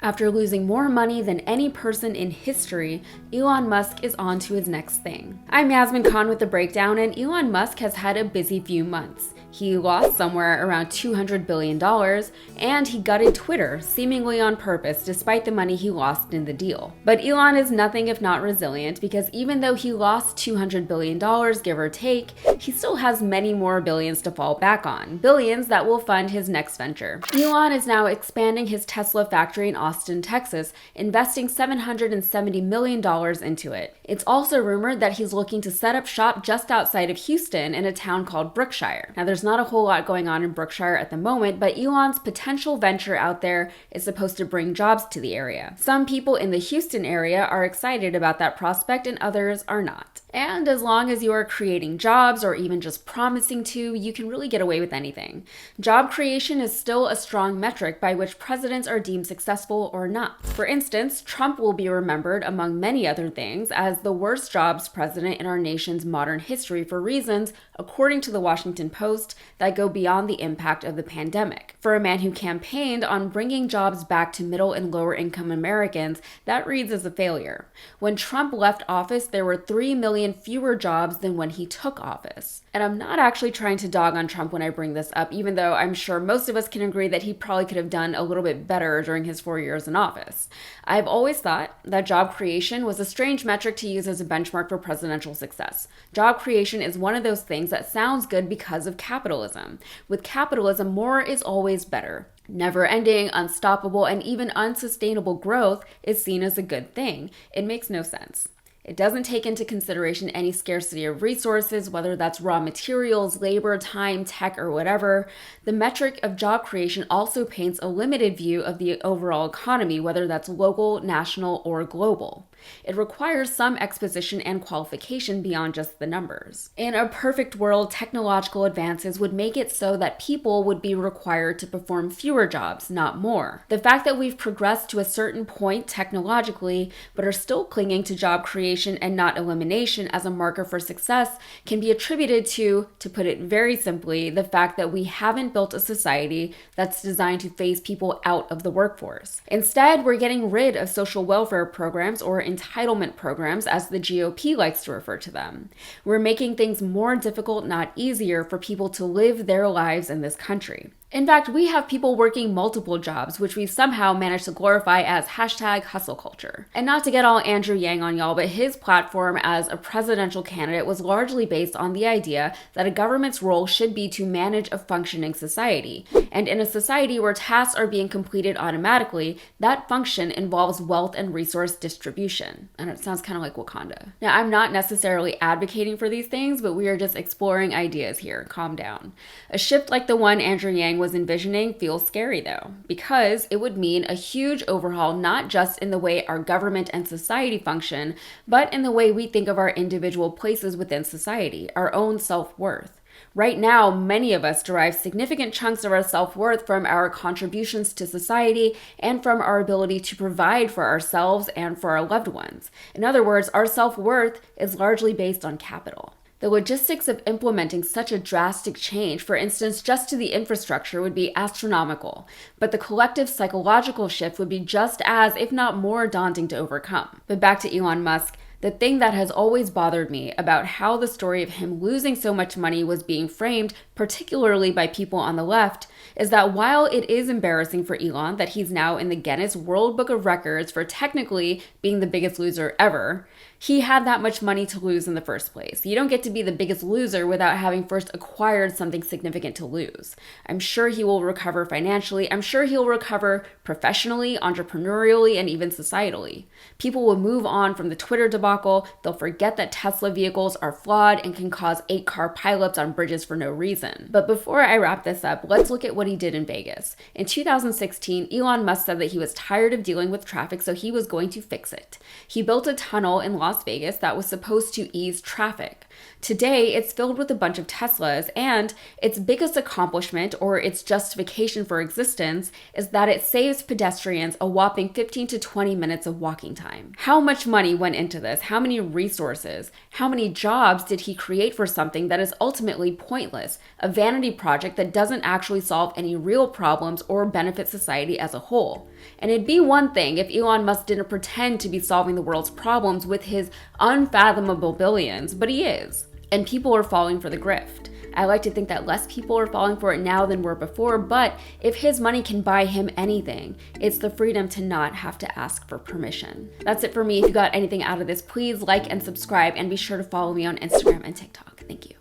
After losing more money than any person in history, Elon Musk is on to his next thing. I'm Yasmin Khan with the breakdown, and Elon Musk has had a busy few months. He lost somewhere around $200 billion, and he gutted Twitter, seemingly on purpose, despite the money he lost in the deal. But Elon is nothing if not resilient, because even though he lost $200 billion, give or take, he still has many more billions to fall back on, billions that will fund his next venture. Elon is now expanding his Tesla factory in Austin, Texas, investing $770 million into it. It's also rumored that he's looking to set up shop just outside of Houston in a town called Brookshire. Now, there's not a whole lot going on in Brookshire at the moment, but Elon's potential venture out there is supposed to bring jobs to the area. Some people in the Houston area are excited about that prospect and others are not. And as long as you are creating jobs or even just promising to, you can really get away with anything. Job creation is still a strong metric by which presidents are deemed successful or not. For instance, Trump will be remembered, among many other things, as the worst jobs president in our nation's modern history for reasons, according to the Washington Post, that go beyond the impact of the pandemic. For a man who campaigned on bringing jobs back to middle and lower income Americans, that reads as a failure. When Trump left office, there were 3 million fewer jobs than when he took office. And I'm not actually trying to dog on Trump when I bring this up, even though I'm sure most of us can agree that he probably could have done a little bit better during his 4 years in office. I've always thought that job creation was a strange metric to use as a benchmark for presidential success. Job creation is one of those things that sounds good because of capitalism. With capitalism, more is always better. Never-ending, unstoppable, and even unsustainable growth is seen as a good thing. It makes no sense. It doesn't take into consideration any scarcity of resources, whether that's raw materials, labor, time, tech, or whatever. The metric of job creation also paints a limited view of the overall economy, whether that's local, national, or global. It requires some exposition and qualification beyond just the numbers. In a perfect world, technological advances would make it so that people would be required to perform fewer jobs, not more. The fact that we've progressed to a certain point technologically, but are still clinging to job creation and not elimination as a marker for success can be attributed to put it very simply, the fact that we haven't built a society that's designed to phase people out of the workforce. Instead, we're getting rid of social welfare programs, or entitlement programs, as the GOP likes to refer to them. We're making things more difficult, not easier, for people to live their lives in this country. In fact, we have people working multiple jobs, which we've somehow managed to glorify as #hustle culture. And not to get all Andrew Yang on y'all, but his platform as a presidential candidate was largely based on the idea that a government's role should be to manage a functioning society. And in a society where tasks are being completed automatically, that function involves wealth and resource distribution. And it sounds kind of like Wakanda. Now, I'm not necessarily advocating for these things, but we are just exploring ideas here. Calm down. A shift like the one Andrew Yang was envisioning feels scary though, because it would mean a huge overhaul not just in the way our government and society function, but in the way we think of our individual places within society, our own self-worth. Right now, many of us derive significant chunks of our self-worth from our contributions to society and from our ability to provide for ourselves and for our loved ones. In other words, our self-worth is largely based on capital. The logistics of implementing such a drastic change, for instance, just to the infrastructure, would be astronomical, but the collective psychological shift would be just as, if not more, daunting to overcome. But back to Elon Musk. The thing that has always bothered me about how the story of him losing so much money was being framed, particularly by people on the left, is that while it is embarrassing for Elon that he's now in the Guinness World Book of Records for technically being the biggest loser ever, he had that much money to lose in the first place. You don't get to be the biggest loser without having first acquired something significant to lose. I'm sure he will recover financially. I'm sure he'll recover professionally, entrepreneurially, and even societally. People will move on from the Twitter debacle. They'll forget that Tesla vehicles are flawed and can cause 8-car pileups on bridges for no reason. But before I wrap this up, let's look at what he did in Vegas. In 2016, Elon Musk said that he was tired of dealing with traffic, so he was going to fix it. He built a tunnel in Las Vegas that was supposed to ease traffic. Today, it's filled with a bunch of Teslas, and its biggest accomplishment, or its justification for existence, is that it saves pedestrians a whopping 15 to 20 minutes of walking time. How much money went into this? ideas? How many resources? How many jobs did he create for something that is ultimately pointless, a vanity project that doesn't actually solve any real problems or benefit society as a whole? And it'd be one thing if Elon Musk didn't pretend to be solving the world's problems with his unfathomable billions, but he is. And people are falling for the grift. I like to think that less people are falling for it now than were before, but if his money can buy him anything, it's the freedom to not have to ask for permission. That's it for me. If you got anything out of this, please like and subscribe, and be sure to follow me on Instagram and TikTok. Thank you.